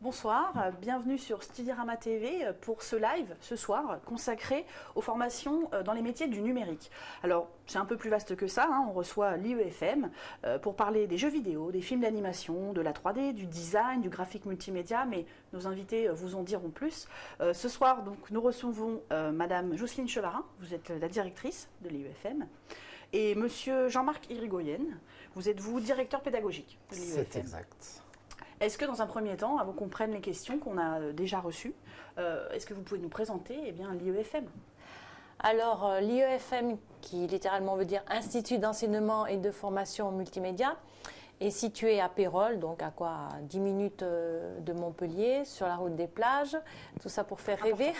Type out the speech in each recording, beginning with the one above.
Bonsoir, bienvenue sur Studirama TV pour ce live ce soir consacré aux formations dans les métiers du numérique. Alors c'est un peu plus vaste que ça, on reçoit l'IEFM pour parler des jeux vidéo, des films d'animation, de la 3D, du design, du graphique multimédia, mais nos invités vous en diront plus. Ce soir donc nous recevons Madame Jocelyne Chevarin, vous êtes la directrice de l'IEFM, et Monsieur Jean-Marc Irigoyen, vous êtes directeur pédagogique de l'IEFM. C'est exact. Est-ce que dans un premier temps, avant qu'on prenne les questions qu'on a déjà reçues, est-ce que vous pouvez nous présenter l'IEFM? Alors l'IEFM, qui littéralement veut dire Institut d'enseignement et de formation multimédia, est situé à Pérols, donc à 10 minutes de Montpellier, sur la route des plages, tout ça pour faire rêver.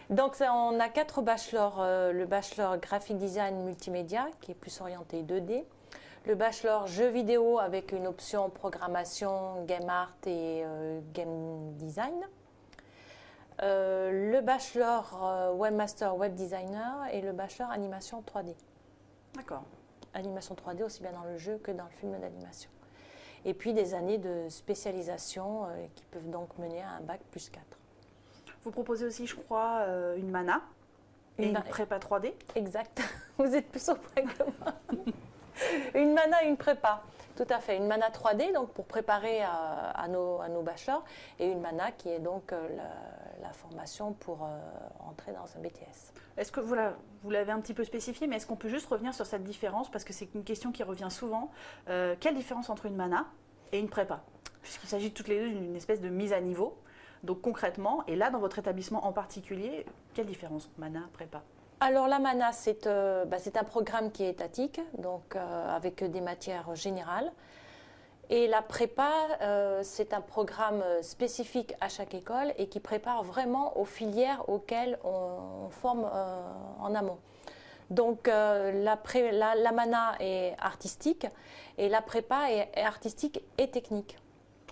Donc on a 4 bachelors, le bachelor graphic design multimédia, qui est plus orienté 2D, le bachelor jeux vidéo avec une option programmation, game art et game design. Le bachelor webmaster, web designer et le bachelor animation 3D. D'accord. Animation 3D aussi bien dans le jeu que dans le film d'animation. Et puis des années de spécialisation qui peuvent donc mener à un bac plus 4. Vous proposez aussi, je crois, une mana et une prépa 3D. Exact. Vous êtes plus au point que moi. Une mana et une prépa, tout à fait. Une mana 3D donc pour préparer à nos bachelors et une mana qui est donc la formation pour entrer dans un BTS. Est-ce que vous l'avez un petit peu spécifié, mais est-ce qu'on peut juste revenir sur cette différence parce que c'est une question qui revient souvent. Quelle différence entre une mana et une prépa? Puisqu'il s'agit toutes les deux d'une espèce de mise à niveau. Donc concrètement, et là dans votre établissement en particulier, quelle différence mana, prépa? Alors la mana, c'est un programme qui est étatique, donc avec des matières générales. Et la prépa, c'est un programme spécifique à chaque école et qui prépare vraiment aux filières auxquelles on forme en amont. Donc la mana est artistique et la prépa est artistique et technique.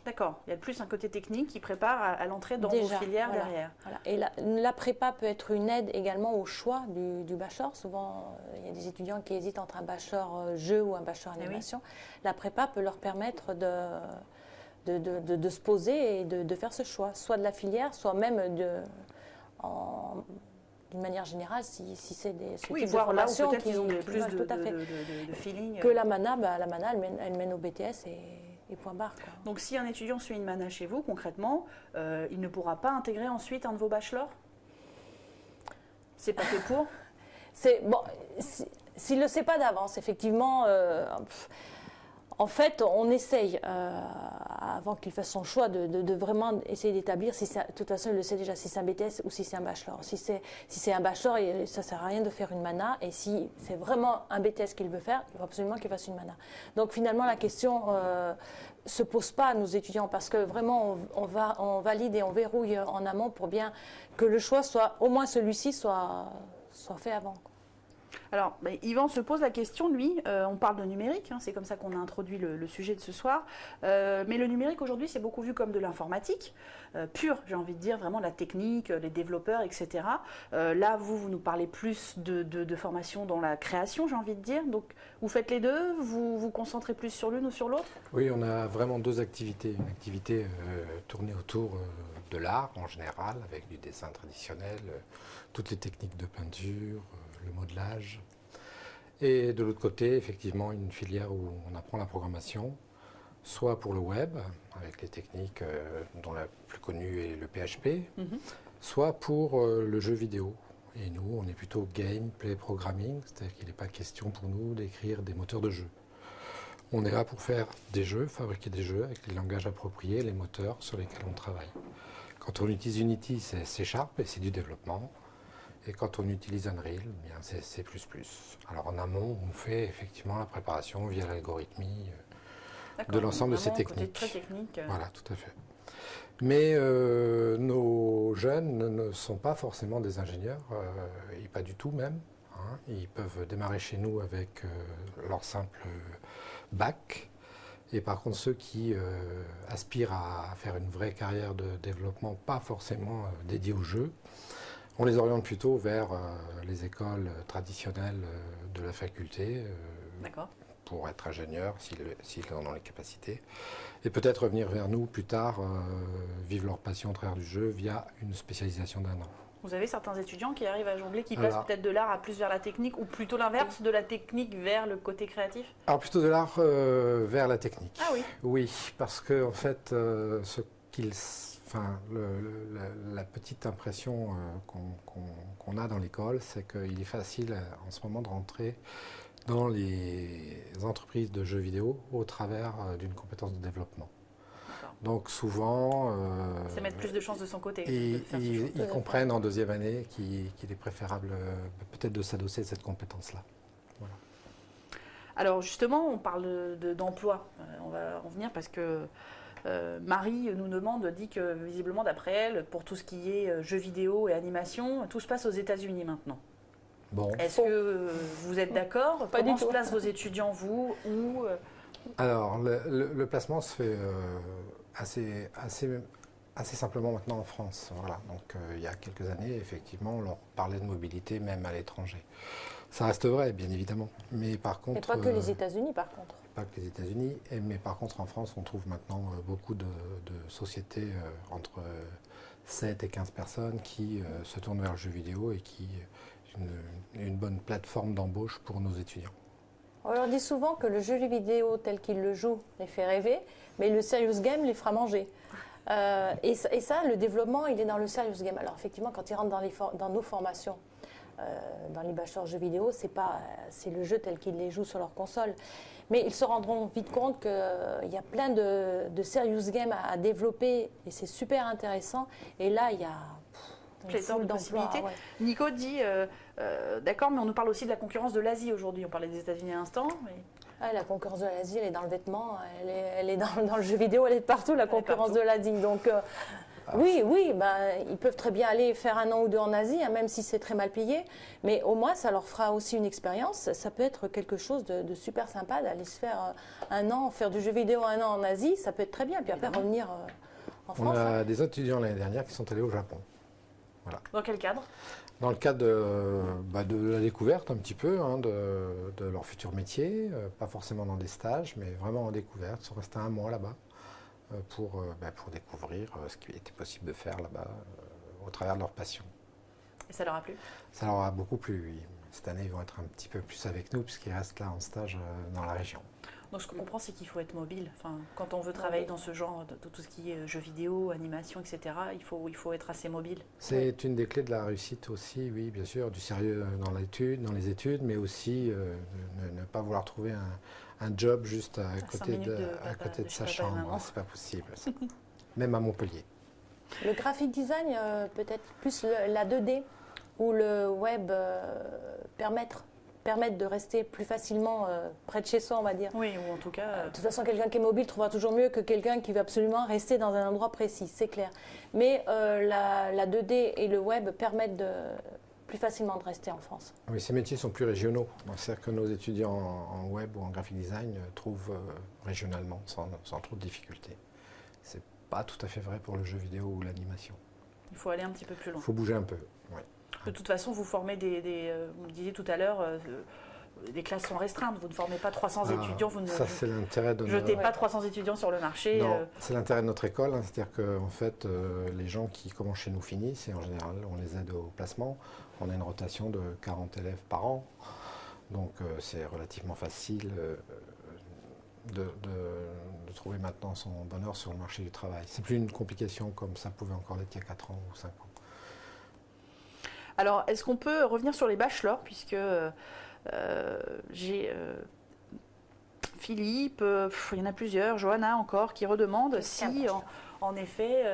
D'accord, il y a plus un côté technique qui prépare à l'entrée dans vos filières derrière. Voilà. Et la prépa peut être une aide également au choix du bachelor. Souvent, il y a des étudiants qui hésitent entre un bachelor jeu ou un bachelor animation. Oui. La prépa peut leur permettre de se poser et de faire ce choix, soit de la filière, soit même d'une manière générale, si c'est des types de formations qui ont plus de feeling. Que la mana, elle mène au BTS et point barre. Quoi. Donc si un étudiant suit une mana chez vous, concrètement, il ne pourra pas intégrer ensuite un de vos bachelors? C'est pas fait pour? S'il ne le sait pas d'avance, effectivement, en fait, on essaye, avant qu'il fasse son choix, de vraiment essayer d'établir, de toute façon, il le sait déjà, si c'est un BTS ou si c'est un bachelor. Si c'est un bachelor, ça ne sert à rien de faire une mana, et si c'est vraiment un BTS qu'il veut faire, il faut absolument qu'il fasse une mana. Donc finalement, la question se pose pas à nos étudiants, parce que vraiment, on valide et on verrouille en amont pour bien que le choix soit, au moins celui-ci, soit fait avant. Alors, Yvan se pose la question, lui, on parle de numérique, c'est comme ça qu'on a introduit le sujet de ce soir, mais le numérique aujourd'hui c'est beaucoup vu comme de l'informatique, pure, j'ai envie de dire, vraiment la technique, les développeurs, etc. Là, vous nous parlez plus de formation dans la création, j'ai envie de dire, donc vous faites les deux, vous vous concentrez plus sur l'une ou sur l'autre? Oui, on a vraiment deux activités, une activité tournée autour de l'art en général, avec du dessin traditionnel, toutes les techniques de peinture, le modelage. Et de l'autre côté, effectivement, une filière où on apprend la programmation, soit pour le web, avec les techniques dont la plus connue est le PHP, soit pour le jeu vidéo. Et nous, on est plutôt gameplay programming, c'est-à-dire qu'il n'est pas question pour nous d'écrire des moteurs de jeu. On est là pour faire des jeux, fabriquer des jeux avec les langages appropriés, les moteurs sur lesquels on travaille. Quand on utilise Unity, c'est C# et c'est du développement. Et quand on utilise Unreal, bien c'est C++. Alors en amont, on fait effectivement la préparation via l'algorithmie de l'ensemble de ces techniques. Très technique. Voilà, tout à fait. Mais nos jeunes ne sont pas forcément des ingénieurs, et pas du tout même. Ils peuvent démarrer chez nous avec leur simple bac. Et par contre, ceux qui aspirent à faire une vraie carrière de développement, pas forcément dédiée au jeu, on les oriente plutôt vers les écoles traditionnelles de la faculté pour être ingénieurs, s'ils en ont les capacités, et peut-être revenir vers nous plus tard, vivre leur passion au travers du jeu via une spécialisation d'1 an. Vous avez certains étudiants qui arrivent à jongler, qui passent peut-être de l'art à plus vers la technique, ou plutôt l'inverse, de la technique vers le côté créatif? Alors plutôt de l'art vers la technique. Ah oui. Oui, parce que en fait, la petite impression qu'on a dans l'école, c'est qu'il est facile en ce moment de rentrer dans les entreprises de jeux vidéo au travers d'une compétence de développement. Donc souvent, c'est mettre plus de chances de son côté. Ils comprennent en deuxième année qu'il est préférable peut-être de s'adosser à cette compétence-là. Voilà. Alors justement, on parle d'emploi. On va en venir parce que Marie nous dit que visiblement, d'après elle, pour tout ce qui est jeux vidéo et animation, tout se passe aux États-Unis maintenant. Bon. Est-ce que vous êtes d'accord? Comment se placent vos étudiants, vous ou Alors, le placement se fait assez simplement maintenant en France. Voilà. Donc, il y a quelques années, effectivement, on leur parlait de mobilité même à l'étranger. Ça reste vrai, bien évidemment. Mais par contre... Et pas que les États-Unis, par contre. Pas que les États-Unis. Mais par contre, en France, on trouve maintenant beaucoup de sociétés entre 7 et 15 personnes qui se tournent vers le jeu vidéo et qui est une bonne plateforme d'embauche pour nos étudiants. On leur dit souvent que le jeu vidéo tel qu'il le joue les fait rêver, mais le serious game les fera manger. Et ça, le développement, il est dans le serious game. Alors effectivement, quand ils rentrent dans nos formations, dans les bachelors jeux vidéo, c'est le jeu tel qu'ils les jouent sur leur console. Mais ils se rendront vite compte qu'il y a plein de serious games à développer et c'est super intéressant. Et là, il y a pléthore de possibilités. Ouais. Nico dit, d'accord, mais on nous parle aussi de la concurrence de l'Asie aujourd'hui. On parlait des États-Unis à l'instant. Mais... Ah, la concurrence de l'Asie, elle est dans le vêtement, elle est dans le jeu vidéo, elle est partout, la concurrence de l'Asie. Donc, oui, ils peuvent très bien aller faire 1 an ou 2 en Asie, hein, même si c'est très mal payé. Mais au moins, ça leur fera aussi une expérience. Ça peut être quelque chose de super sympa d'aller se faire 1 an, faire du jeu vidéo 1 an en Asie. Ça peut être très bien. Puis après, revenir en France. On a des étudiants l'année dernière qui sont allés au Japon. Voilà. Dans quel cadre? Dans le cadre de la découverte un petit peu de leur futur métier, pas forcément dans des stages, mais vraiment en découverte. Ils sont restés 1 mois là-bas pour découvrir ce qu'il était possible de faire là-bas au travers de leur passion. Et ça leur a plu? Ça leur a beaucoup plu, oui. Cette année, ils vont être un petit peu plus avec nous puisqu'ils restent là en stage dans la région. Donc ce qu'on comprend, c'est qu'il faut être mobile. Enfin, quand on veut travailler dans ce genre de tout ce qui est jeux vidéo, animation, etc., il faut être assez mobile. C'est une des clés de la réussite aussi, oui, bien sûr, du sérieux dans les études, mais aussi ne pas vouloir trouver un job juste à côté de sa chambre. C'est pas possible, ça. Même à Montpellier. Le graphic design, peut-être plus la 2D ou le web permettre de rester plus facilement près de chez soi, on va dire. Oui, ou en tout cas... de toute façon, quelqu'un qui est mobile trouvera toujours mieux que quelqu'un qui veut absolument rester dans un endroit précis, c'est clair. Mais la 2D et le web permettent plus facilement de rester en France. Oui, ces métiers sont plus régionaux. C'est-à-dire que nos étudiants en web ou en graphic design trouvent régionalement, sans trop de difficultés. C'est pas tout à fait vrai pour le jeu vidéo ou l'animation. Il faut aller un petit peu plus loin. Il faut bouger un peu, oui. De toute façon, vous formez vous me disiez tout à l'heure, les classes sont restreintes. Vous ne formez pas 300 étudiants. Vous ne jetez pas 300 étudiants sur le marché. Non, c'est l'intérêt de notre école. C'est-à-dire qu'en fait, les gens qui commencent chez nous finissent et en général, on les aide au placement. On a une rotation de 40 élèves par an. Donc, c'est relativement facile de trouver maintenant son bonheur sur le marché du travail. C'est plus une complication comme ça pouvait encore l'être il y a 4 ans ou 5 ans. Alors, est-ce qu'on peut revenir sur les bachelors, puisque j'ai Philippe, il y en a plusieurs, Johanna encore, qui redemandent si, en effet,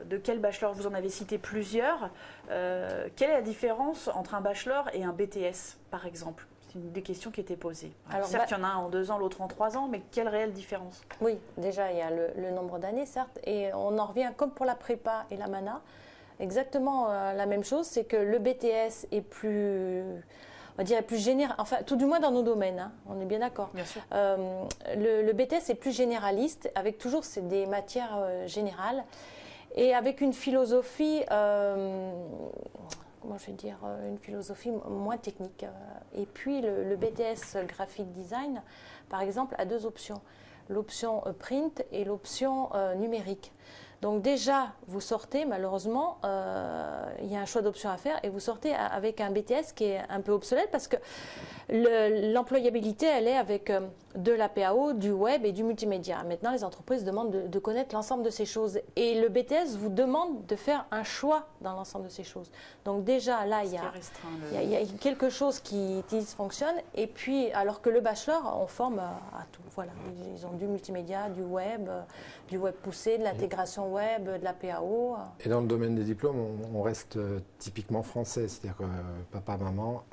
de quel bachelor, vous en avez cité plusieurs, quelle est la différence entre un bachelor et un BTS, par exemple? C'est une des questions qui étaient posées. Alors, certes, il y en a un en 2 ans, l'autre en 3 ans, mais quelle réelle différence? Oui, déjà, il y a le nombre d'années, certes, et on en revient comme pour la prépa et la MANA. Exactement la même chose, c'est que le BTS est plus, on va dire, plus général, enfin tout du moins dans nos domaines, hein, on est bien d'accord. Bien sûr. Le BTS est plus généraliste, avec toujours des matières générales, et avec une philosophie, comment je vais dire, une philosophie moins technique. Et puis le BTS Graphic Design par exemple, a deux options. L'option print et l'option numérique. Donc déjà, vous sortez, malheureusement, il y a un choix d'options à faire et vous sortez avec un BTS qui est un peu obsolète parce que l'employabilité, elle est avec de la PAO, du web et du multimédia. Maintenant, les entreprises demandent de connaître l'ensemble de ces choses. Et le BTS vous demande de faire un choix dans l'ensemble de ces choses. Donc déjà, là, il y a quelque chose qui dysfonctionne. Et puis, alors que le bachelor, on forme à tout. Voilà, ils ont du multimédia, du web poussé, de l'intégration web, de la PAO. Et dans le domaine des diplômes, on reste typiquement français. C'est-à-dire que papa, maman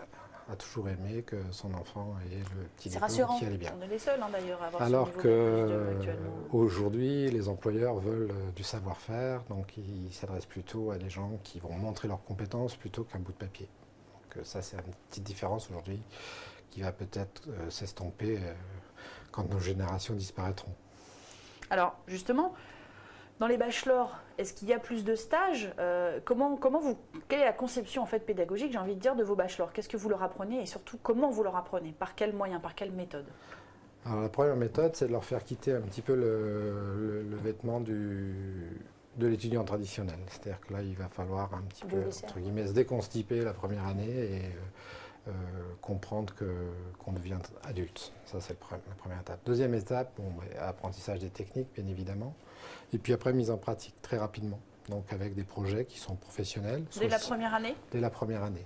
a toujours aimé que son enfant ait le petit diplôme qui allait bien. On est les seuls d'ailleurs à avoir alors ce niveau actuellement. Qu'aujourd'hui, les employeurs veulent du savoir-faire, donc ils s'adressent plutôt à des gens qui vont montrer leurs compétences plutôt qu'un bout de papier. Donc ça, c'est une petite différence aujourd'hui qui va peut-être s'estomper quand nos générations disparaîtront. Alors justement, dans les bachelors, est-ce qu'il y a plus de stages quelle est la conception en fait pédagogique, j'ai envie de dire, de vos bachelors? Qu'est-ce que vous leur apprenez et surtout comment vous leur apprenez? Par quels moyens, par quelle méthode? Alors la première méthode, c'est de leur faire quitter un petit peu le vêtement de l'étudiant traditionnel. C'est-à-dire que là, il va falloir un petit peu, entre guillemets, se déconstiper la première année et comprendre qu'on devient adulte. Ça, c'est la première étape. Deuxième étape, apprentissage des techniques, bien évidemment. Et puis après, mise en pratique, très rapidement. Donc avec des projets qui sont professionnels. Dès la première année? Dès la première année.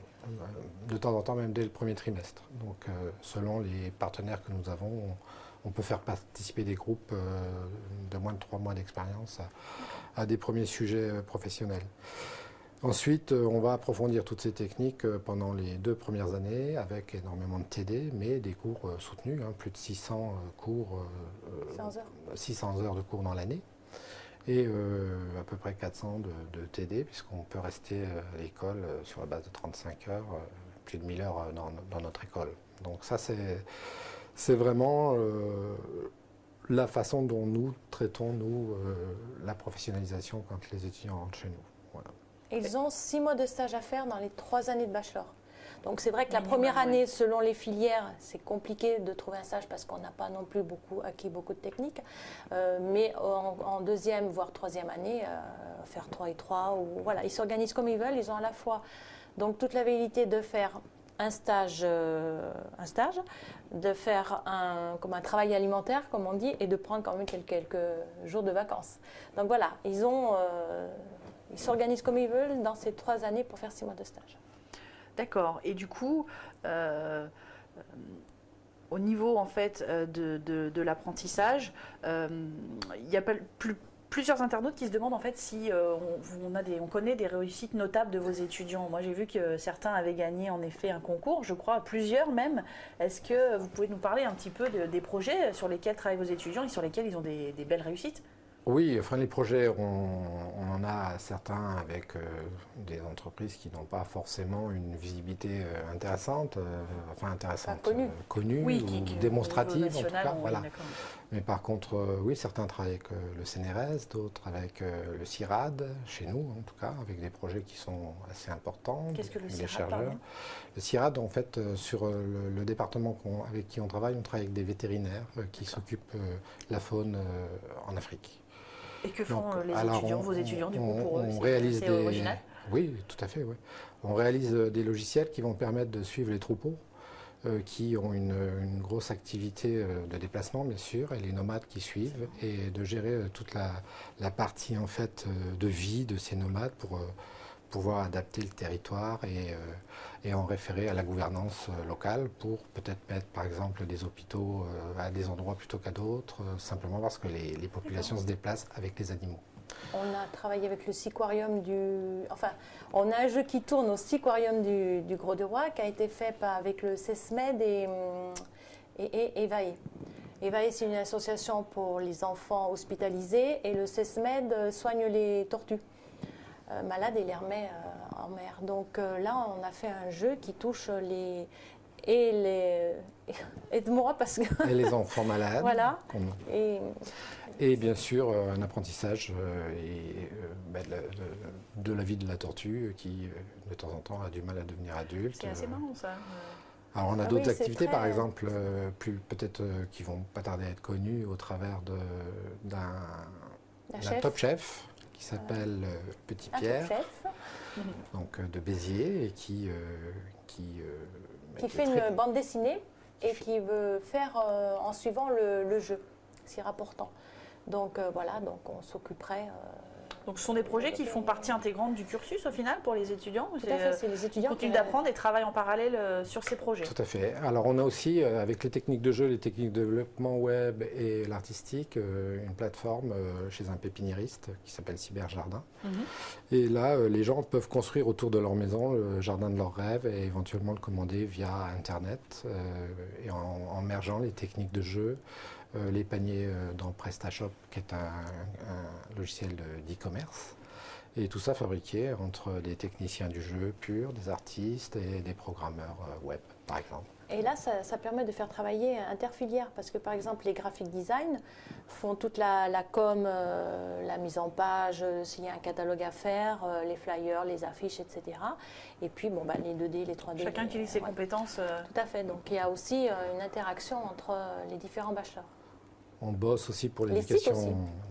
De temps en temps, même dès le premier trimestre. Donc selon les partenaires que nous avons, on peut faire participer des groupes de moins de 3 mois d'expérience à des premiers sujets professionnels. Ensuite, on va approfondir toutes ces techniques pendant les 2 premières années avec énormément de TD, mais des cours soutenus, plus de 600 cours, 600 heures de cours dans l'année, et à peu près 400 de TD, puisqu'on peut rester à l'école sur la base de 35 heures, plus de 1000 heures dans notre école. Donc ça, c'est vraiment la façon dont nous traitons, la professionnalisation quand les étudiants rentrent chez nous. Voilà. Ils ont 6 mois de stage à faire dans les 3 années de bachelor. Donc c'est vrai que la première année, selon les filières, c'est compliqué de trouver un stage parce qu'on n'a pas non plus acquis beaucoup de techniques. Mais en deuxième, voire troisième année, faire 3 et 3, ou, voilà, ils s'organisent comme ils veulent. Ils ont à la fois donc, toute la validité de faire un stage, de faire un travail alimentaire, comme on dit, et de prendre quand même quelques jours de vacances. Donc voilà, ils s'organisent comme ils veulent dans ces 3 années pour faire 6 mois de stage. D'accord. Et du coup, au niveau en fait de l'apprentissage, il y a plusieurs internautes qui se demandent en fait si on connaît des réussites notables de vos étudiants. Moi, j'ai vu que certains avaient gagné en effet un concours, je crois, plusieurs même. Est-ce que vous pouvez nous parler un petit peu des projets sur lesquels travaillent vos étudiants et sur lesquels ils ont des belles réussites? Oui, enfin les projets, on en a certains avec des entreprises qui n'ont pas forcément une visibilité intéressante, connue oui, ou démonstrative en tout cas. Voilà. Oui, mais par contre, oui, certains travaillent avec le CNRS, d'autres avec le CIRAD, chez nous en tout cas, avec des projets qui sont assez importants. Qu'est-ce que le CIRAD? Le CIRAD, en fait, sur le département avec qui on travaille avec des vétérinaires qui s'occupent de la faune en Afrique. Et que font vos étudiants, du coup, pour eux? On réalise c'est original? Oui, tout à fait. Oui. On réalise des logiciels qui vont permettre de suivre les troupeaux, qui ont une grosse activité de déplacement, bien sûr, et les nomades qui suivent, et de gérer toute la partie, en fait, de vie de ces nomades pour pouvoir adapter le territoire et en référer à la gouvernance locale pour peut-être mettre par exemple des hôpitaux à des endroits plutôt qu'à d'autres, simplement parce que les populations se déplacent avec les animaux. On a travaillé avec le Siquarium on a un jeu qui tourne au Siquarium du Gros-du-Roi qui a été fait avec le CESMED et EVAE. EVAE, c'est une association pour les enfants hospitalisés et le CESMED soigne les tortues malades et les remet en mer. Donc là, on a fait un jeu qui touche aide-moi parce que... Et les enfants malades. Voilà. Et bien sûr, un apprentissage de la vie de la tortue qui, de temps en temps, a du mal à devenir adulte. C'est assez marrant, ça. Alors on a Ah d'autres oui, c'est activités, très- par exemple, peut-être qui vont pas tarder à être connues au travers d'un La d'un chef. top chef qui s'appelle Petit Un Pierre, top chef donc de Béziers, et qui qui fait une bande dessinée et qui veut faire en suivant le jeu. C'est important. Donc voilà, donc on s'occuperait. Donc ce sont des projets qui font partie intégrante du cursus au final pour les étudiants. Tout à fait, c'est les étudiants Continuent d'apprendre et travaillent en parallèle sur ces projets. Tout à fait. Alors on a aussi, avec les techniques de jeu, les techniques de développement web et l'artistique, une plateforme chez un pépiniériste qui s'appelle Cyberjardin. Et là, les gens peuvent construire autour de leur maison le jardin de leurs rêves et éventuellement le commander via Internet et en mergeant les techniques de jeu, les paniers dans PrestaShop, qui est un logiciel d'e-commerce. Et tout ça fabriqué entre des techniciens du jeu pur, des artistes et des programmeurs web, par exemple. Et là, ça permet de faire travailler interfilières parce que par exemple, les graphic design font toute la com, la mise en page, s'il y a un catalogue à faire, les flyers, les affiches, etc. Et puis, bon, bah, les 2D, les 3D. Chacun utilise ses compétences. Tout à fait. Donc, il y a aussi une interaction entre les différents bachelors. On bosse aussi pour Les sites aussi.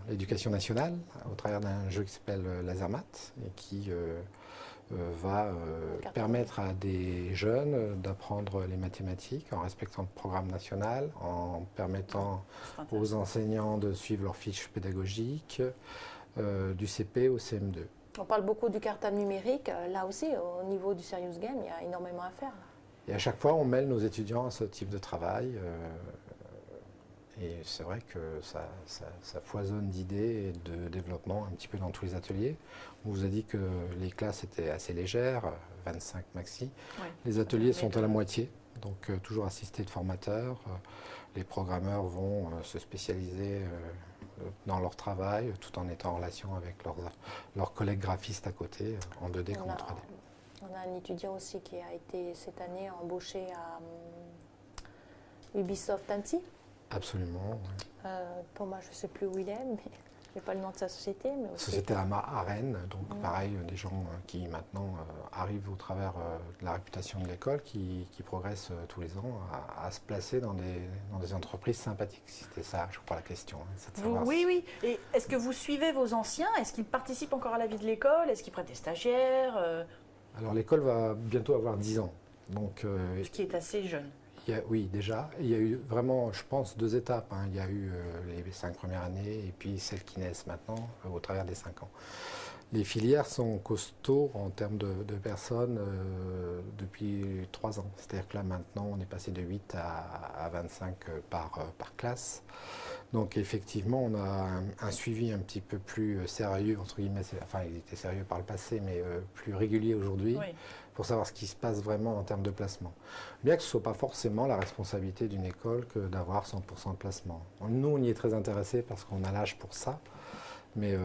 l'éducation nationale au travers d'un jeu qui s'appelle Lasermat et qui va permettre à des jeunes d'apprendre les mathématiques en respectant le programme national, en permettant aux enseignants de suivre leurs fiches pédagogiques du CP au CM2. On parle beaucoup du cartable numérique. Là aussi, au niveau du Serious Game, il y a énormément à faire. Et à chaque fois, on mêle nos étudiants à ce type de travail. Et c'est vrai que ça foisonne d'idées et de développement un petit peu dans tous les ateliers. On vous a dit que les classes étaient assez légères, 25 maxi. Ouais. Les ateliers sont à la moitié, donc toujours assistés de formateurs. Les programmeurs vont se spécialiser dans leur travail tout en étant en relation avec leurs collègues graphistes à côté, en 2D comme en 3D. On a un étudiant aussi qui a été cette année embauché à Ubisoft Annecy. Absolument. Oui. Pour moi, je ne sais plus où il est, mais je n'ai pas le nom de sa société. Mais aussi Société AMA à Rennes, donc pareil, des gens qui maintenant arrivent au travers de la réputation de l'école, qui progressent tous les ans à se placer dans des entreprises sympathiques. C'était ça, je crois, la question. Oui, oui. Et est-ce que vous suivez vos anciens? Est-ce qu'ils participent encore à la vie de l'école? Est-ce qu'ils prennent des stagiaires? Alors l'école va bientôt avoir 10 ans. Donc, Ce qui est assez jeune. oui, déjà. Il y a eu vraiment, je pense, 2 étapes. Il y a eu les 5 premières années et puis celles qui naissent maintenant au travers des 5 ans. Les filières sont costauds en termes de personnes depuis 3 ans. C'est-à-dire que là, maintenant, on est passé de 8 à 25 par classe. Donc, effectivement, on a un suivi un petit peu plus sérieux, entre guillemets. Enfin, il était sérieux par le passé, mais plus régulier aujourd'hui. Oui. Pour savoir ce qui se passe vraiment en termes de placement. Bien que ce ne soit pas forcément la responsabilité d'une école que d'avoir 100% de placement. Nous, on y est très intéressés parce qu'on a l'âge pour ça, mais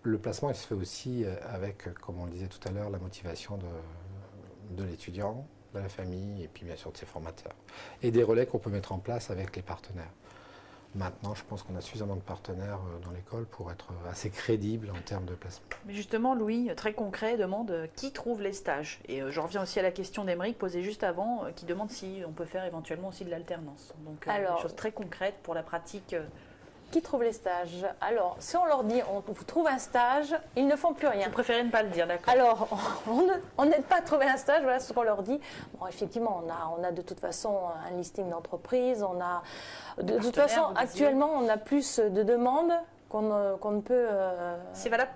le placement, il se fait aussi avec, comme on le disait tout à l'heure, la motivation de l'étudiant, de la famille et puis bien sûr de ses formateurs. Et des relais qu'on peut mettre en place avec les partenaires. Maintenant, je pense qu'on a suffisamment de partenaires dans l'école pour être assez crédible en termes de placement. Mais justement, Louis, très concret, demande qui trouve les stages. Et j'en reviens aussi à la question d'Émeric posée juste avant, qui demande si on peut faire éventuellement aussi de l'alternance. Donc, Alors, des choses très concrètes pour la pratique. Qui trouve les stages? Alors, si on leur dit on vous trouve un stage, ils ne font plus rien. Vous préférez ne pas le dire, d'accord? Alors, on n'aide pas à trouver un stage, voilà ce qu'on leur dit. Bon, effectivement, on a de toute façon un listing d'entreprise, on a... De toute façon, actuellement, on a plus de demandes qu'on ne peut... C'est valable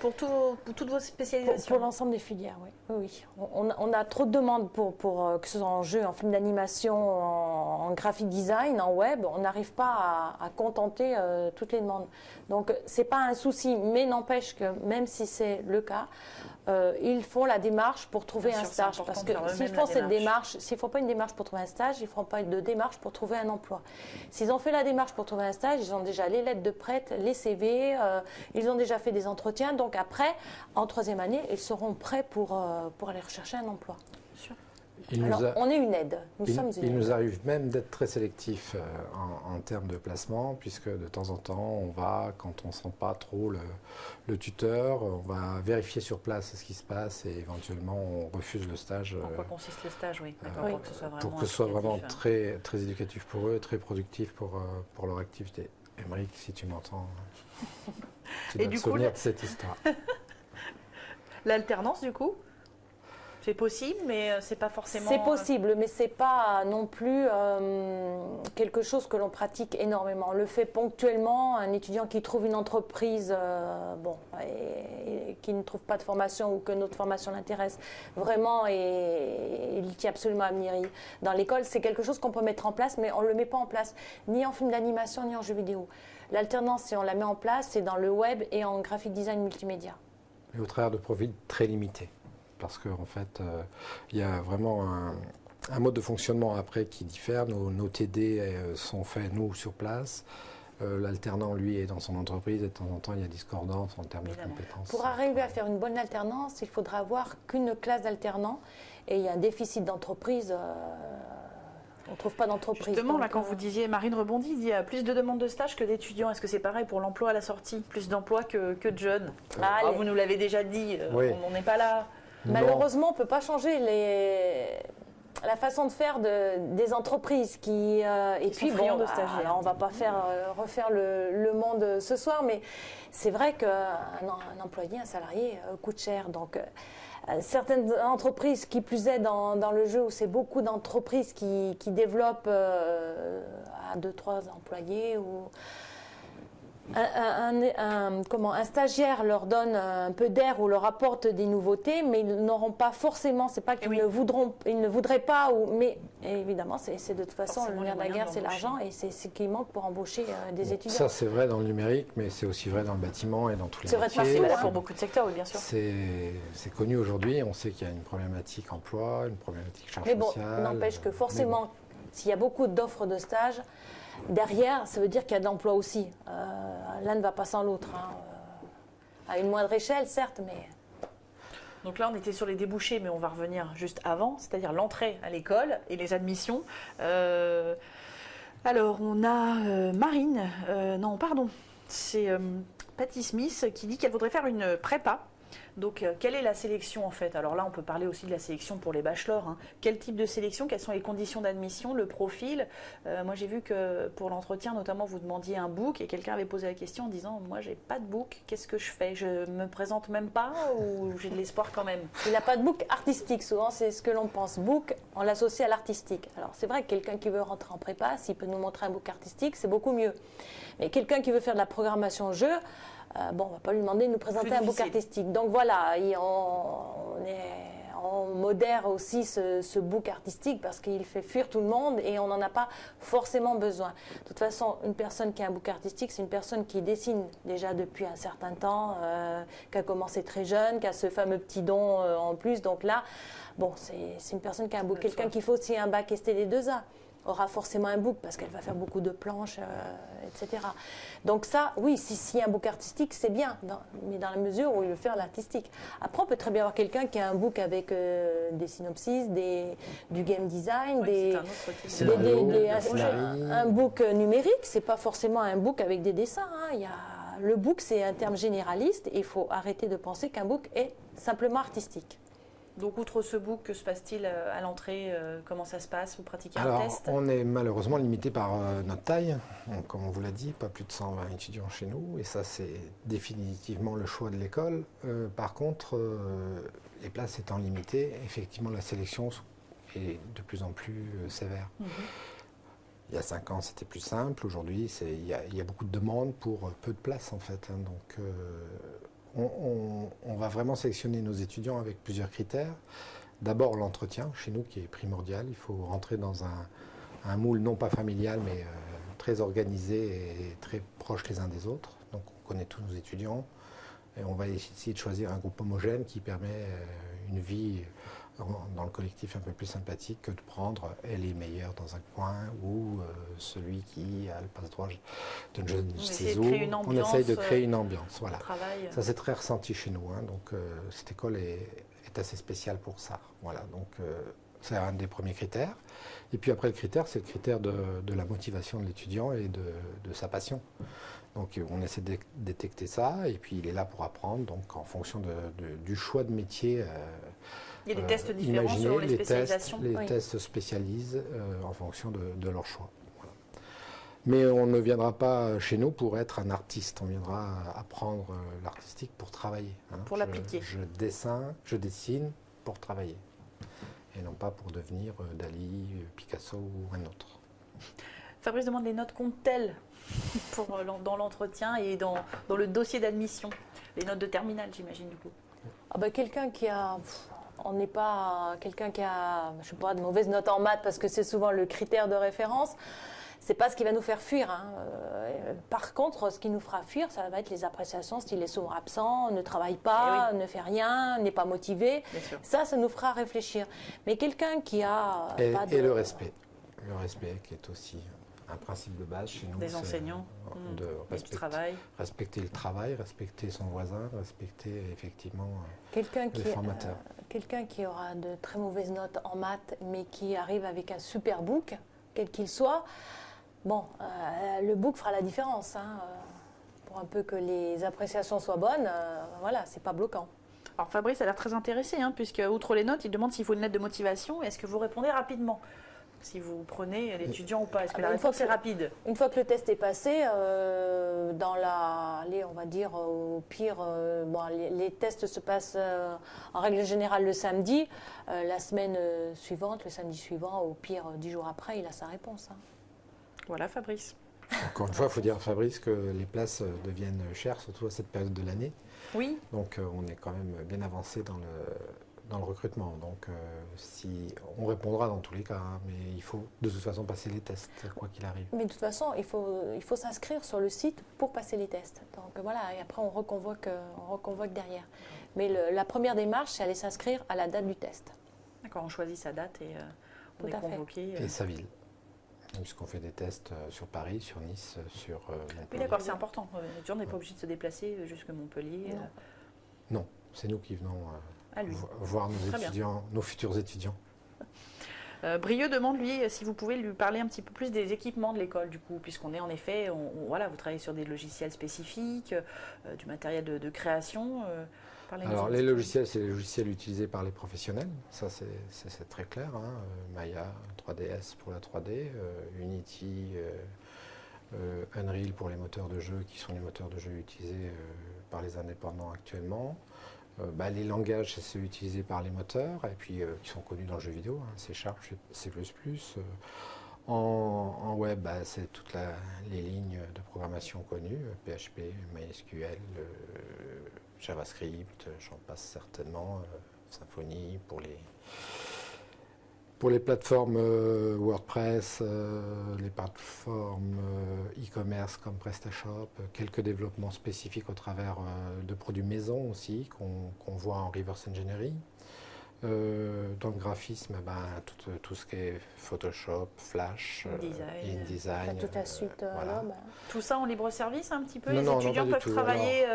pour toutes vos spécialisations? Pour l'ensemble des filières, oui. Oui. On a trop de demandes pour que ce soit en jeu, en film d'animation, en graphic design, en web. On n'arrive pas à contenter toutes les demandes. Donc, ce n'est pas un souci, mais n'empêche que même si c'est le cas, ils font la démarche pour trouver un stage. Parce que s'ils font cette démarche, s'ils ne font pas une démarche pour trouver un stage, ils ne feront pas de démarche pour trouver un emploi. S'ils ont fait la démarche pour trouver un stage, ils ont déjà les lettres de prête, les CV, ils ont déjà fait des entretiens. Donc après, en 3e année, ils seront prêts pour aller rechercher un emploi. On est une aide. Il nous arrive même d'être très sélectif en termes de placement, puisque de temps en temps, on va, quand on ne sent pas trop le tuteur, on va vérifier sur place ce qui se passe et éventuellement on refuse le stage. En quoi consiste le stage, oui. Pour que ce soit vraiment très, très éducatif pour eux, très productif pour leur activité. Émeric, si tu m'entends, tu dois te souvenir de cette histoire. L'alternance, du coup, c'est possible, mais c'est pas forcément... C'est possible, mais c'est pas non plus quelque chose que l'on pratique énormément. On le fait ponctuellement. Un étudiant qui trouve une entreprise et qui ne trouve pas de formation ou que notre formation l'intéresse vraiment et il tient absolument à venir dans l'école, c'est quelque chose qu'on peut mettre en place, mais on ne le met pas en place ni en film d'animation ni en jeu vidéo. L'alternance, si on la met en place, c'est dans le web et en graphic design multimédia. Et au travers de profils très limités. Parce qu'en fait, il y a vraiment un mode de fonctionnement après qui diffère. Nos TD sont faits, nous, sur place. L'alternant, lui, est dans son entreprise et de temps en temps, il y a discordance en termes de compétences. Pour arriver à faire une bonne alternance, il faudra avoir qu'une classe d'alternants et il y a un déficit d'entreprise. On ne trouve pas d'entreprise. Justement, là, quand vous disiez, Marine rebondit, il y a plus de demandes de stage que d'étudiants. Est-ce que c'est pareil pour l'emploi à la sortie? Plus d'emplois que de jeunes? Vous nous l'avez déjà dit, oui. On n'est pas là. Malheureusement, on ne peut pas changer la façon de faire des entreprises qui et puis bon, de stagiaires. Alors on va pas refaire le monde ce soir, mais c'est vrai qu'un employé, un salarié coûte cher. Donc certaines entreprises qui plus est dans le jeu où c'est beaucoup d'entreprises qui développent à 2-3 employés ou un stagiaire leur donne un peu d'air ou leur apporte des nouveautés, mais ils n'auront pas forcément, c'est pas qu'ils ne voudraient pas, mais évidemment, c'est de toute façon le nerf de la guerre, c'est l'argent et c'est ce qui manque pour embaucher des étudiants. Ça, c'est vrai dans le numérique, mais c'est aussi vrai dans le bâtiment et dans tous les métiers. C'est vrai pour beaucoup de secteurs, oui, bien sûr. C'est connu aujourd'hui, on sait qu'il y a une problématique emploi, une problématique charge sociale. Mais bon, n'empêche que forcément, s'il y a beaucoup d'offres de stage, derrière, ça veut dire qu'il y a de l'emploi aussi. L'un ne va pas sans l'autre. À une moindre échelle, certes, mais... Donc là, on était sur les débouchés, mais on va revenir juste avant, c'est-à-dire l'entrée à l'école et les admissions. Alors, on a Marine, c'est Patty Smith qui dit qu'elle voudrait faire une prépa. Donc, quelle est la sélection en fait? Alors là, on peut parler aussi de la sélection pour les bachelors. Hein. Quel type de sélection? Quelles sont les conditions d'admission? Le profil? Moi, j'ai vu que pour l'entretien, notamment, vous demandiez un book et quelqu'un avait posé la question en disant « Moi, j'ai pas de book, qu'est-ce que je fais? Je me présente même pas ou j'ai de l'espoir quand même ?» Il n'a pas de book artistique. Souvent, c'est ce que l'on pense. Book, on l'associe à l'artistique. Alors, c'est vrai que quelqu'un qui veut rentrer en prépa, s'il peut nous montrer un book artistique, c'est beaucoup mieux. Mais quelqu'un qui veut faire de la programmation jeu, on ne va pas lui demander de nous présenter un book artistique. Donc voilà, on modère aussi ce book artistique parce qu'il fait fuir tout le monde et on n'en a pas forcément besoin. De toute façon, une personne qui a un book artistique, c'est une personne qui dessine déjà depuis un certain temps, qui a commencé très jeune, qui a ce fameux petit don en plus. Donc là, bon, c'est une personne qui a un book. Quelqu'un qui fait aussi un bac STD2A aura forcément un book parce qu'elle va faire beaucoup de planches, etc. Donc ça, oui, s'il y a un book artistique, c'est bien, mais dans la mesure où il veut faire l'artistique. Après, on peut très bien avoir quelqu'un qui a un book avec des synopsis, du game design, un book numérique. C'est pas forcément un book avec des dessins. Hein. Le book, c'est un terme généraliste et il faut arrêter de penser qu'un book est simplement artistique. Donc, outre ce book, que se passe-t-il à l'entrée? Comment ça se passe? Vous pratiquez un test? On est malheureusement limité par notre taille. Donc, comme on vous l'a dit, pas plus de 120 étudiants chez nous. Et ça, c'est définitivement le choix de l'école. Par contre, les places étant limitées, effectivement, la sélection est de plus en plus sévère. Il y a 5 ans, c'était plus simple. Aujourd'hui, il y a beaucoup de demandes pour peu de places, en fait. Hein. Donc, on va vraiment sélectionner nos étudiants avec plusieurs critères. D'abord l'entretien, chez nous, qui est primordial. Il faut rentrer dans un moule non pas familial, mais très organisé et très proche les uns des autres. Donc on connaît tous nos étudiants. Et on va essayer de choisir un groupe homogène qui permet une vie dans le collectif un peu plus sympathique que de prendre les meilleurs dans un coin ou celui qui a le passe-droit de jeune ciseau. On essaye de créer une ambiance. Voilà. Ça, c'est très ressenti chez nous. Hein. Donc, cette école est assez spéciale pour ça. Voilà. Donc, C'est un des premiers critères. Et puis après, le critère, c'est le critère de la motivation de l'étudiant et de sa passion. Donc on essaie de détecter ça, et puis il est là pour apprendre, donc en fonction du choix de métier. Il y a des tests différents selon les spécialisations. Les tests spécialisent en fonction de leur choix. Voilà. Mais on ne viendra pas chez nous pour être un artiste, on viendra apprendre l'artistique pour travailler. Hein. Pour l'appliquer. Je dessine pour travailler, et non pas pour devenir Dali, Picasso ou un autre. Fabrice demande les notes comptent-elles dans l'entretien et dans le dossier d'admission? Les notes de terminale, j'imagine, du coup. Ah ben, quelqu'un qui a... On n'est pas quelqu'un qui a, je sais pas, de mauvaises notes en maths, parce que c'est souvent le critère de référence. C'est pas ce qui va nous faire fuir. Hein. Par contre, ce qui nous fera fuir, ça va être les appréciations, style est souvent absent, ne travaille pas, ne fait rien, n'est pas motivé. Ça nous fera réfléchir. Mais quelqu'un qui a... Et le respect. Le respect qui est aussi un principe de base chez nous. Des enseignants, respecter le travail, respecter son voisin, respecter effectivement les formateurs. Quelqu'un qui aura de très mauvaises notes en maths, mais qui arrive avec un super book, quel qu'il soit, bon, le book fera la différence. Hein, pour un peu que les appréciations soient bonnes, voilà, c'est pas bloquant. Alors Fabrice a l'air très intéressé, hein, puisque outre les notes, il demande s'il faut une lettre de motivation. Est-ce que vous répondez rapidement? Si vous prenez l'étudiant ou pas, est-ce que la réponse est rapide? Une fois que le test est passé, on va dire au pire, les tests se passent en règle générale le samedi. La semaine suivante, le samedi suivant, au pire 10 jours après, il a sa réponse. Hein. Voilà Fabrice. Encore une fois, il faut dire à Fabrice que les places deviennent chères, surtout à cette période de l'année. Oui. Donc on est quand même bien avancé dans le recrutement. Donc si on répondra dans tous les cas, hein, mais il faut de toute façon passer les tests, quoi qu'il arrive. Mais de toute façon, il faut s'inscrire sur le site pour passer les tests. Donc voilà, et après on reconvoque derrière. Mais la première démarche, c'est aller s'inscrire à la date du test. D'accord, on choisit sa date et on est convoqué. Et sa ville. Puisqu'on fait des tests sur Paris, sur Nice, sur Montpellier. Oui, d'accord, c'est important. L'étudiant n'est pas obligé de se déplacer jusqu'à Montpellier. Non, c'est nous qui venons voir nos futurs étudiants. Brieux demande, lui, si vous pouvez lui parler un petit peu plus des équipements de l'école, du coup, puisqu'on est en effet, voilà, vous travaillez sur des logiciels spécifiques, du matériel de création. Alors, les logiciels, c'est les logiciels utilisés par les professionnels, ça c'est très clair. Hein. Maya, 3ds pour la 3D, Unity, Unreal pour les moteurs de jeu, qui sont les moteurs de jeu utilisés par les indépendants actuellement. Les langages, c'est ceux utilisés par les moteurs, et puis qui sont connus dans le jeu vidéo, hein, C#, C++. En web, c'est toutes les lignes de programmation connues, PHP, MySQL, JavaScript, j'en passe certainement, Symfony pour les plateformes WordPress, les plateformes e-commerce comme PrestaShop, quelques développements spécifiques au travers de produits maison aussi qu'on voit en reverse engineering. Dans le graphisme, tout ce qui est Photoshop, Flash, InDesign. Toute la suite. Voilà. Tout ça en libre service un petit peu? Les étudiants peuvent travailler,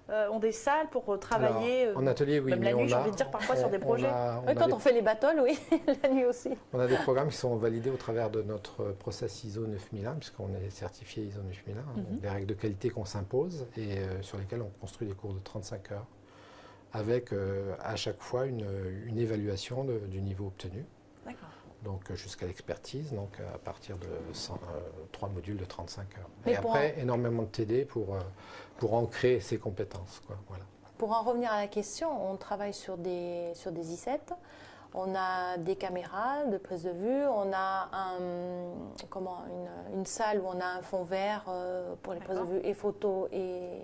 ont des salles pour travailler. En atelier, oui. Même la nuit, j'ai envie de dire, parfois sur des projets. On fait les battles, oui, la nuit aussi. On a des programmes qui sont validés au travers de notre process ISO 9001, puisqu'on est certifié ISO 9001, donc des règles de qualité qu'on s'impose et sur lesquelles on construit des cours de 35 heures. Avec à chaque fois une évaluation du niveau obtenu. D'accord. Donc jusqu'à l'expertise, donc à partir de 3 modules de 35 heures. Et après, énormément de TD pour ancrer ses compétences, quoi. Voilà. Pour en revenir à la question, on travaille sur des i7, on a des caméras de prise de vue, on a une salle où on a un fond vert pour les prises de vue et photos et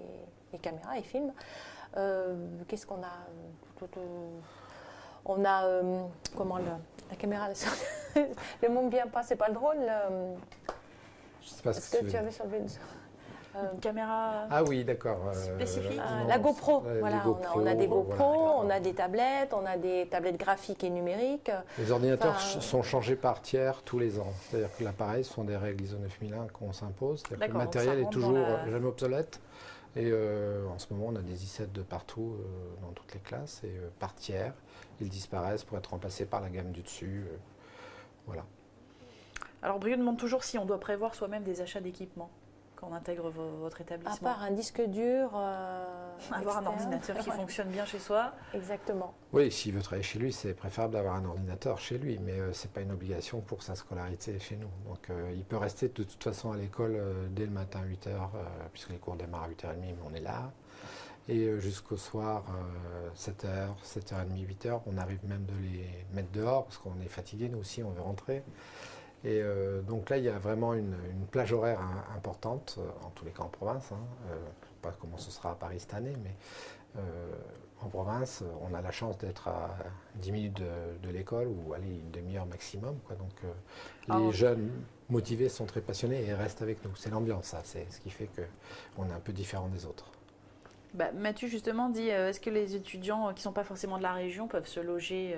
caméras et films. Qu'est-ce qu'on a? On a la caméra. Le mot ne vient pas, c'est pas le drone. Je sais pas ce que tu avais sur le caméra. Ah oui, d'accord. Spécifique. La GoPro. Voilà, on a des GoPro, voilà, on a des tablettes, on a des tablettes graphiques et numériques. Les ordinateurs sont changés par tiers tous les ans. C'est-à-dire que l'appareil, ce sont des règles ISO 9001 qu'on s'impose. Le matériel est toujours jamais obsolète. Et en ce moment, on a des I7 de partout dans toutes les classes. Et par tiers, ils disparaissent pour être remplacés par la gamme du dessus. Voilà. Alors Brieux demande toujours si on doit prévoir soi-même des achats d'équipements quand on intègre votre établissement. À part un disque dur, avoir un ordinateur qui fonctionne bien chez soi. Exactement. Oui, s'il veut travailler chez lui, c'est préférable d'avoir un ordinateur chez lui, mais ce n'est pas une obligation pour sa scolarité chez nous. Donc il peut rester de toute façon à l'école dès le matin à 8h, puisque les cours démarrent à 8h30, mais on est là. Et jusqu'au soir, 7h, 7h30, 8h, on arrive même de les mettre dehors, parce qu'on est fatigué, nous aussi, on veut rentrer. Et donc là, il y a vraiment une plage horaire importante, en tous les cas en province. Je ne sais pas comment ce sera à Paris cette année, mais en province, on a la chance d'être à 10 minutes de l'école, ou allez, une demi-heure maximum, quoi. Donc les jeunes motivés sont très passionnés et restent avec nous. C'est l'ambiance, ça. C'est ce qui fait qu'on est un peu différent des autres. Mathieu justement dit, est-ce que les étudiants qui ne sont pas forcément de la région peuvent se loger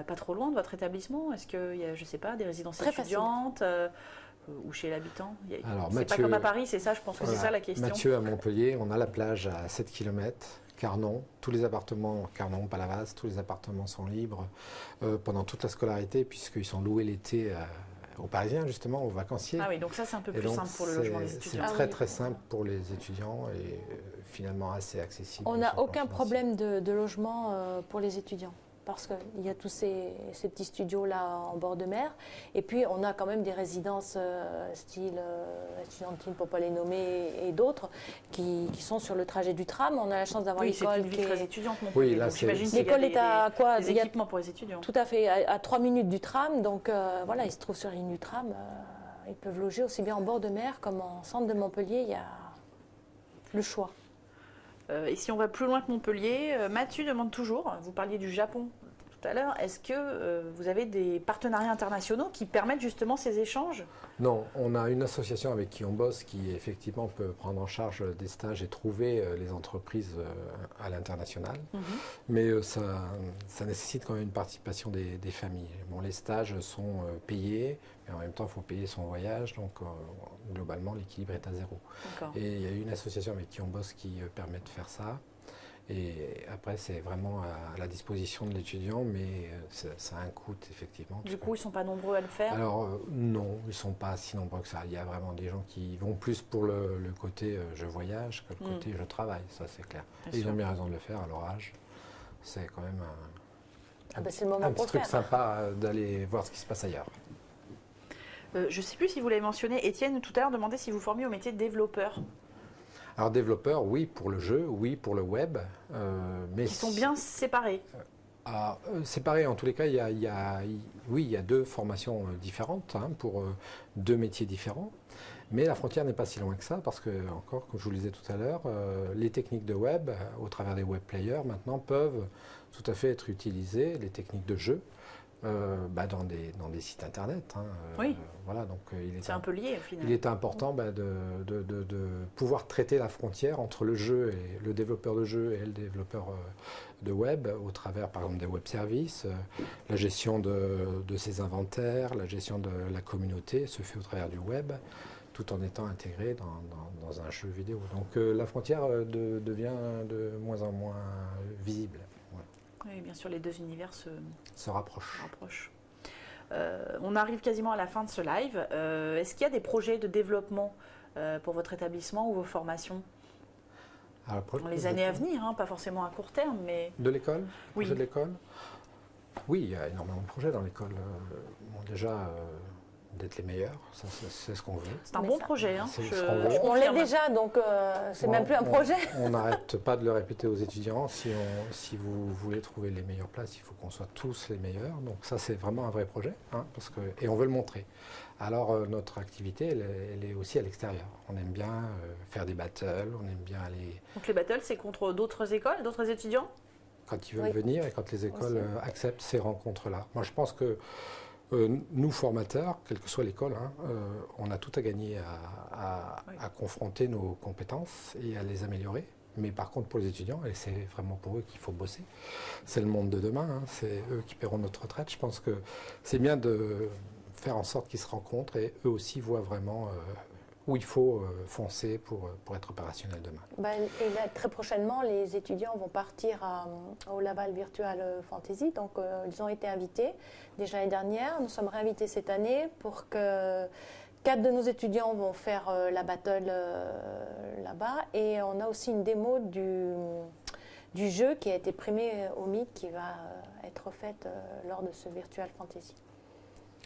pas trop loin de votre établissement? Est-ce qu'il y a, je ne sais pas, des résidences Très étudiantes ou chez l'habitant? Alors, c'est pas comme à Paris, c'est ça, je pense que voilà, c'est ça la question. Mathieu, à Montpellier, on a la plage à 7 km, Carnon, tous les appartements, Carnon, Palavas, tous les appartements sont libres pendant toute la scolarité, puisqu'ils sont loués l'été aux Parisiens, justement, aux vacanciers. Ah oui, donc ça c'est un peu plus simple pour le logement des étudiants. C'est très simple pour les étudiants et finalement assez accessible. On n'a aucun problème de logement pour les étudiants, parce qu'il y a tous ces petits studios-là en bord de mer. Et puis, on a quand même des résidences style étudiantine, pour ne pas les nommer, et d'autres, qui sont sur le trajet du tram. On a la chance d'avoir l'école. C'est une ville très étudiante, oui, là, l'école est à quoi? Des équipements pour les étudiants. Tout à fait, à 3 minutes du tram. Donc, voilà, ils se trouvent sur la ligne du tram. Ils peuvent loger aussi bien en bord de mer comme en centre de Montpellier. Il y a le choix. Et si on va plus loin que Montpellier, Mathieu demande toujours, vous parliez du Japon tout à l'heure, est-ce que vous avez des partenariats internationaux qui permettent justement ces échanges? Non, on a une association avec qui on bosse qui effectivement peut prendre en charge des stages et trouver les entreprises à l'international. Mais ça nécessite quand même une participation des familles. Bon, les stages sont payés, mais en même temps il faut payer son voyage, donc globalement l'équilibre est à 0. Et il y a une association avec qui on bosse qui permet de faire ça. Et après, c'est vraiment à la disposition de l'étudiant, mais ça a un coût, effectivement. Du coup, ils ne sont pas nombreux à le faire? Alors, non, ils ne sont pas si nombreux que ça. Il y a vraiment des gens qui vont plus pour le côté je voyage que le côté je travaille, ça c'est clair. Et ils ont bien raison de le faire à leur âge. C'est quand même un petit truc sympa d'aller voir ce qui se passe ailleurs. Je ne sais plus si vous l'avez mentionné, Étienne tout à l'heure demandait si vous formiez au métier de développeur. Alors développeur, oui pour le jeu, oui pour le web. Mais qui sont bien séparés. Séparés, en tous les cas, il y a deux formations différentes pour deux métiers différents. Mais la frontière n'est pas si loin que ça, parce que, encore, comme je vous le disais tout à l'heure, les techniques de web, au travers des web players, maintenant, peuvent tout à fait être utilisées, les techniques de jeu, dans des sites internet. Oui. Voilà, donc c'est un peu lié au final. Il est important de pouvoir traiter la frontière entre le jeu et le développeur de jeu et le développeur de web au travers par exemple des web services. La gestion de ses inventaires, la gestion de la communauté se fait au travers du web tout en étant intégré dans un jeu vidéo. Donc la frontière devient de moins en moins visible. Oui, bien sûr, les deux univers se rapprochent. On arrive quasiment à la fin de ce live. Est-ce qu'il y a des projets de développement pour votre établissement ou vos formations dans les années à venir, pas forcément à court terme, mais... De l'école? Oui. De l'école? Oui, il y a énormément de projets dans l'école. Déjà, d'être les meilleurs, ça, c'est ce qu'on veut. C'est un bon projet. On l'est déjà, donc c'est même plus un projet. On n'arrête pas de le répéter aux étudiants. Si vous voulez trouver les meilleures places, il faut qu'on soit tous les meilleurs. Donc ça, c'est vraiment un vrai projet, et on veut le montrer. Alors notre activité, elle est aussi à l'extérieur. On aime bien faire des battles, on aime bien aller... Donc les battles, c'est contre d'autres écoles, d'autres étudiants? Quand ils veulent venir et quand les écoles acceptent ces rencontres-là. Moi, je pense que nous, formateurs, quelle que soit l'école, on a tout à gagner à confronter nos compétences et à les améliorer. Mais par contre, pour les étudiants, et c'est vraiment pour eux qu'il faut bosser, c'est le monde de demain, c'est eux qui paieront notre retraite. Je pense que c'est bien de faire en sorte qu'ils se rencontrent et eux aussi voient vraiment où il faut foncer pour être opérationnel demain. Et là, très prochainement, les étudiants vont partir au Laval Virtual Fantasy. Donc, ils ont été invités déjà l'année dernière. Nous sommes réinvités cette année pour que 4 de nos étudiants vont faire la battle là-bas. Et on a aussi une démo du jeu qui a été primé au MIT qui va être faite lors de ce Virtual Fantasy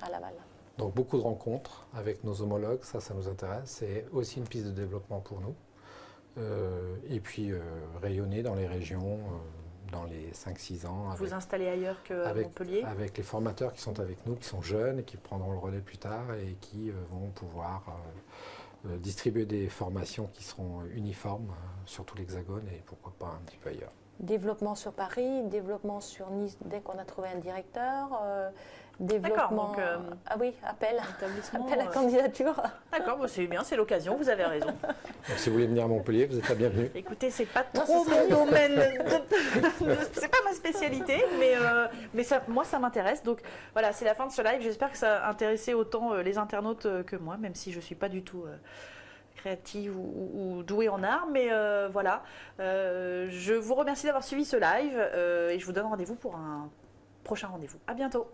à Laval. Donc beaucoup de rencontres avec nos homologues, ça nous intéresse. C'est aussi une piste de développement pour nous. Et puis rayonner dans les régions dans les 5-6 ans. Vous installer ailleurs qu'à Montpellier? Avec les formateurs qui sont avec nous, qui sont jeunes et qui prendront le relais plus tard et qui vont pouvoir distribuer des formations qui seront uniformes sur tout l'Hexagone et pourquoi pas un petit peu ailleurs. Développement sur Paris, développement sur Nice dès qu'on a trouvé un directeur, développement... Donc, ah oui, appel à à candidature. D'accord, bon, c'est bien, c'est l'occasion, vous avez raison. Donc, si vous voulez venir à Montpellier, vous êtes la bienvenue. Écoutez, c'est pas trop mon domaine, c'est pas ma spécialité, mais ça, moi ça m'intéresse. Donc voilà, c'est la fin de ce live. J'espère que ça a intéressé autant les internautes que moi, même si je suis pas du tout créative ou douée en art, mais voilà. Je vous remercie d'avoir suivi ce live et je vous donne rendez-vous pour un prochain rendez-vous. À bientôt.